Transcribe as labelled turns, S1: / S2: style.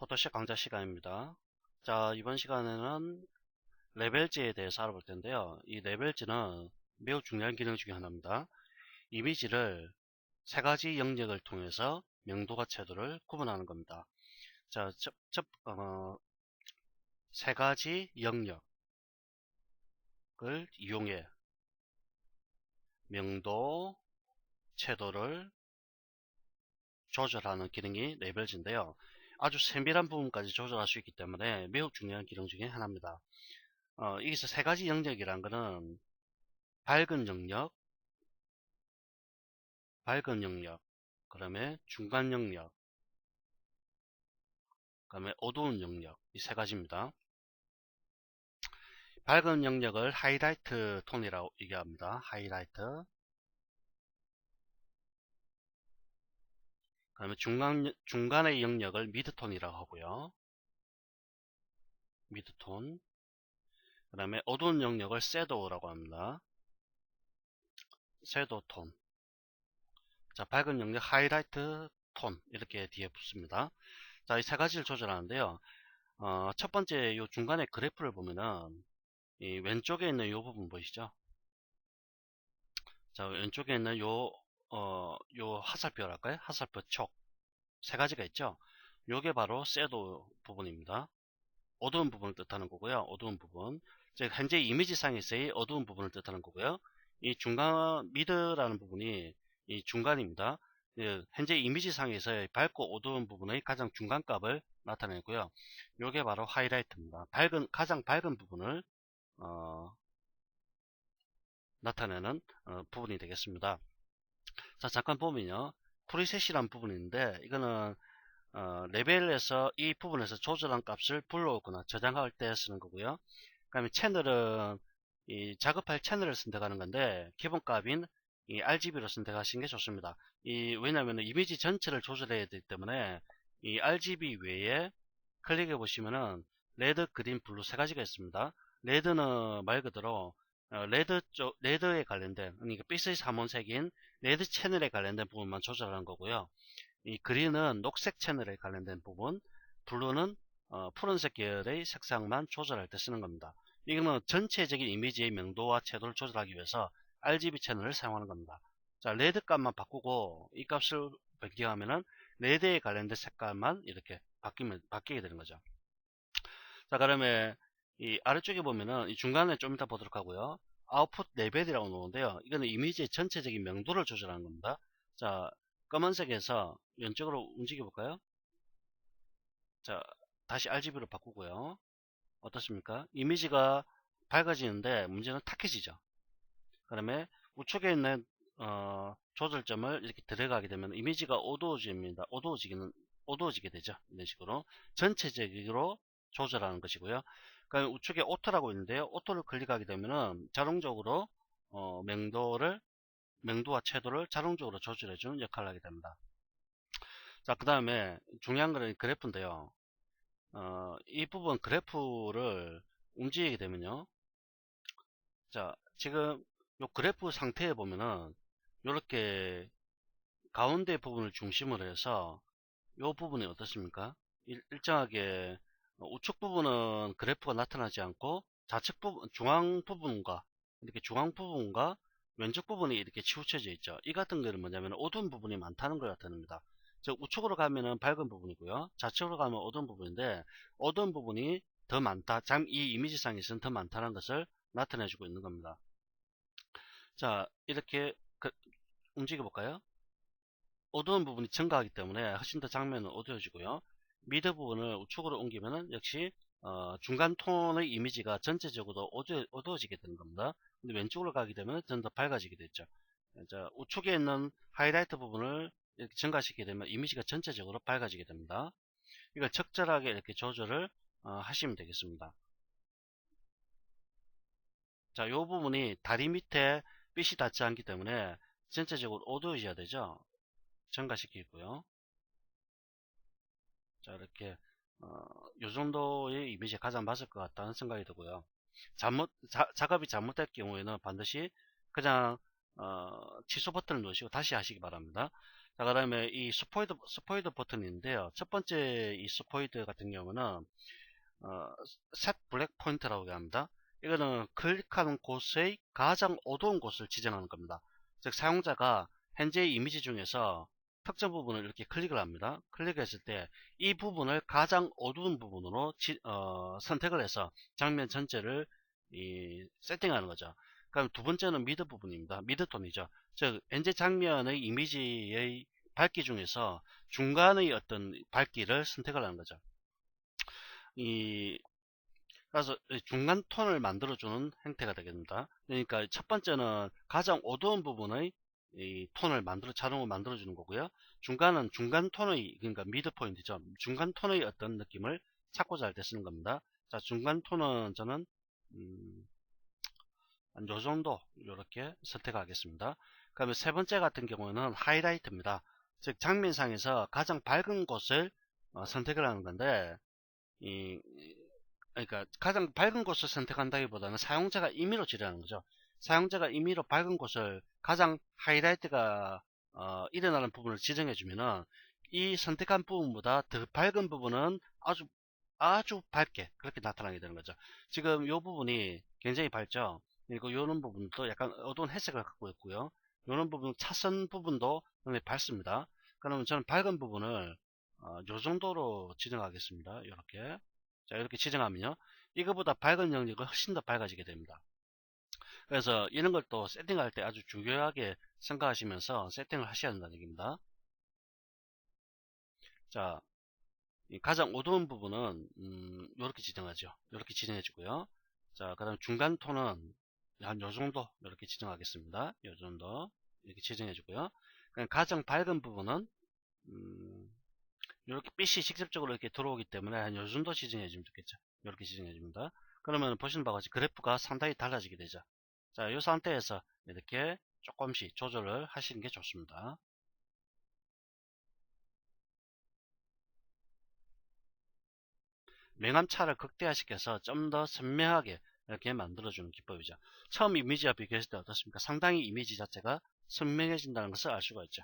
S1: 포토샵 강좌 시간입니다. 자, 이번 시간에는 레벨지에 대해서 알아볼 텐데요. 이 레벨지는 매우 중요한 기능 중에 하나입니다. 이미지를 세 가지 영역을 통해서 명도와 채도를 구분하는 겁니다. 자, 세 가지 영역을 이용해 명도, 채도를 조절하는 기능이 레벨지인데요. 아주 세밀한 부분까지 조절할 수 있기 때문에 매우 중요한 기능 중에 하나입니다. 여기서 세 가지 영역이란 거는 밝은 영역, 그 다음에 중간 영역, 그 다음에 어두운 영역, 이 세 가지입니다. 밝은 영역을 하이라이트 톤이라고 얘기합니다. 하이라이트. 그 다음에 중간의 영역을 미드톤이라고 하고요. 미드톤. 그 다음에 어두운 영역을 섀도우라고 합니다. 섀도우 톤. 자, 밝은 영역 하이라이트 톤. 이렇게 뒤에 붙습니다. 자, 이 세 가지를 조절하는데요. 첫 번째 요 중간에 그래프를 보면은 이 왼쪽에 있는 이 부분 보이시죠? 자, 왼쪽에 있는 요 화살표랄까요? 화살표 촉. 세 가지가 있죠? 요게 바로 섀도우 부분입니다. 어두운 부분을 뜻하는 거고요. 어두운 부분. 즉, 현재 이미지상에서의 어두운 부분을 뜻하는 거고요. 이 중간, 미드라는 부분이 이 중간입니다. 현재 이미지상에서의 밝고 어두운 부분의 가장 중간값을 나타내고요. 요게 바로 하이라이트입니다. 가장 밝은 부분을, 나타내는 부분이 되겠습니다. 자, 잠깐 보면요. 프리셋이라는 부분이 있는데 이거는 레벨에서 이 부분에서 조절한 값을 불러오거나 저장할 때 쓰는 거고요. 그 다음에 채널은 이 작업할 채널을 선택하는 건데 기본값인 이 RGB로 선택하시는 게 좋습니다. 왜냐하면 이미지 전체를 조절해야 되기 때문에 이 RGB 외에 클릭해 보시면은 레드, 그린, 블루 세 가지가 있습니다. 레드는 말 그대로 레드에 관련된, 그러니까 빛의 삼원색인 레드 채널에 관련된 부분만 조절하는 거고요. 이 그린은 녹색 채널에 관련된 부분, 블루는 푸른색 계열의 색상만 조절할 때 쓰는 겁니다. 이거는 전체적인 이미지의 명도와 채도를 조절하기 위해서 RGB 채널을 사용하는 겁니다. 자, 레드 값만 바꾸고 이 값을 변경하면은 레드에 관련된 색깔만 이렇게 바뀌게 되는 거죠. 자, 그러면 이 아래쪽에 보면은 이 중간에 좀 이따 보도록 하고요. 아웃풋 레벨이라고 나오는데요. 이거는 이미지의 전체적인 명도를 조절하는 겁니다. 자, 검은색에서 왼쪽으로 움직여 볼까요? 자, 다시 RGB로 바꾸고요. 어떻습니까? 이미지가 밝아지는데 문제는 탁해지죠. 그다음에 우측에 있는 조절점을 이렇게 들어가게 되면 이미지가 어두워지게 되죠. 이런 식으로 전체적으로 조절하는 것이고요. 그다음에 우측에 오토라고 있는데요. 오토를 클릭하게 되면은 자동적으로 명도와 채도를 자동적으로 조절해주는 역할을 하게 됩니다. 자, 그 다음에 중요한 거는 그래프인데요. 이 부분 그래프를 움직이게 되면요. 자, 지금 요 그래프 상태에 보면은 이렇게 가운데 부분을 중심으로 해서 이 부분이 어떻습니까? 일정하게 우측 부분은 그래프가 나타나지 않고 좌측 부분, 중앙 부분과 왼쪽 부분이 이렇게 치우쳐져 있죠. 이 같은 경우는 뭐냐면 어두운 부분이 많다는 걸 나타냅니다. 즉 우측으로 가면은 밝은 부분이고요. 좌측으로 가면 어두운 부분인데 어두운 부분이 더 많다. 이 이미지상에서는 더 많다는 것을 나타내주고 있는 겁니다. 자, 이렇게 움직여 볼까요? 어두운 부분이 증가하기 때문에 훨씬 더 장면은 어두워지고요. 미드 부분을 우측으로 옮기면은 역시 중간 톤의 이미지가 전체적으로 어두워지게 되는 겁니다. 근데 왼쪽으로 가게 되면 좀 더 밝아지게 되죠. 자, 우측에 있는 하이라이트 부분을 이렇게 증가시키게 되면 이미지가 전체적으로 밝아지게 됩니다. 이걸 적절하게 이렇게 조절을 하시면 되겠습니다. 자, 이 부분이 다리 밑에 빛이 닿지 않기 때문에 전체적으로 어두워져야 되죠. 증가시키고요. 자, 이렇게 요 정도의 이미지에 가장 맞을 것 같다는 생각이 들고요. 작업이 잘못될 경우에는 반드시 그냥 취소 버튼을 누르시고 다시 하시기 바랍니다. 자, 그다음에 이 스포이드 버튼인데요. 첫 번째 이 스포이드 같은 경우는 셋 블랙 포인트라고 합니다. 이거는 클릭하는 곳의 가장 어두운 곳을 지정하는 겁니다. 즉 사용자가 현재 이미지 중에서 특정 부분을 이렇게 클릭을 합니다. 클릭했을 때 이 부분을 가장 어두운 부분으로 선택을 해서 장면 전체를 세팅하는 거죠. 그럼 두 번째는 미드 부분입니다. 미드 톤이죠. 즉 현재 장면의 이미지의 밝기 중에서 중간의 어떤 밝기를 선택을 하는 거죠. 그래서 중간 톤을 만들어주는 형태가 되겠습니다. 그러니까 첫 번째는 가장 어두운 부분의 이 톤을 자동으로 만들어주는 거고요. 중간은 중간 톤의, 그러니까 미드 포인트죠. 중간 톤의 어떤 느낌을 찾고자 할 때 쓰는 겁니다. 자, 중간 톤은 저는 한 요 정도 이렇게 선택하겠습니다. 그러면 세 번째 같은 경우는 하이라이트입니다. 즉 장면상에서 가장 밝은 곳을 선택을 하는 건데 그러니까 가장 밝은 곳을 선택한다기보다는 사용자가 임의로 지정하는 거죠. 사용자가 임의로 밝은 곳을 가장 하이라이트가 일어나는 부분을 지정해 주면은 이 선택한 부분보다 더 밝은 부분은 아주 밝게 그렇게 나타나게 되는 거죠. 지금 이 부분이 굉장히 밝죠. 그리고 이런 부분도 약간 어두운 회색을 갖고 있고요. 이런 부분 차선 부분도 굉장히 밝습니다. 그러면 저는 밝은 부분을 이 정도로 지정하겠습니다. 이렇게. 자, 이렇게 지정하면요. 이거보다 밝은 영역은 훨씬 더 밝아지게 됩니다. 그래서 이런 걸 또 세팅할 때 아주 중요하게 생각하시면서 세팅을 하셔야 한다는 얘기입니다. 자, 가장 어두운 부분은 이렇게 지정하죠. 이렇게 지정해주고요. 자, 그 다음 중간 톤은 한 요 정도 이렇게 지정하겠습니다. 요 정도 이렇게 지정해주고요. 가장 밝은 부분은 이렇게 빛이 직접적으로 이렇게 들어오기 때문에 한 요 정도 지정해주면 좋겠죠. 이렇게 지정해줍니다. 그러면 보시는 바와 같이 그래프가 상당히 달라지게 되죠. 자, 이 상태에서 이렇게 조금씩 조절을 하시는 게 좋습니다. 명암차를 극대화시켜서 좀 더 선명하게 이렇게 만들어주는 기법이죠. 처음 이미지와 비교했을 때 어떻습니까? 상당히 이미지 자체가 선명해진다는 것을 알 수가 있죠.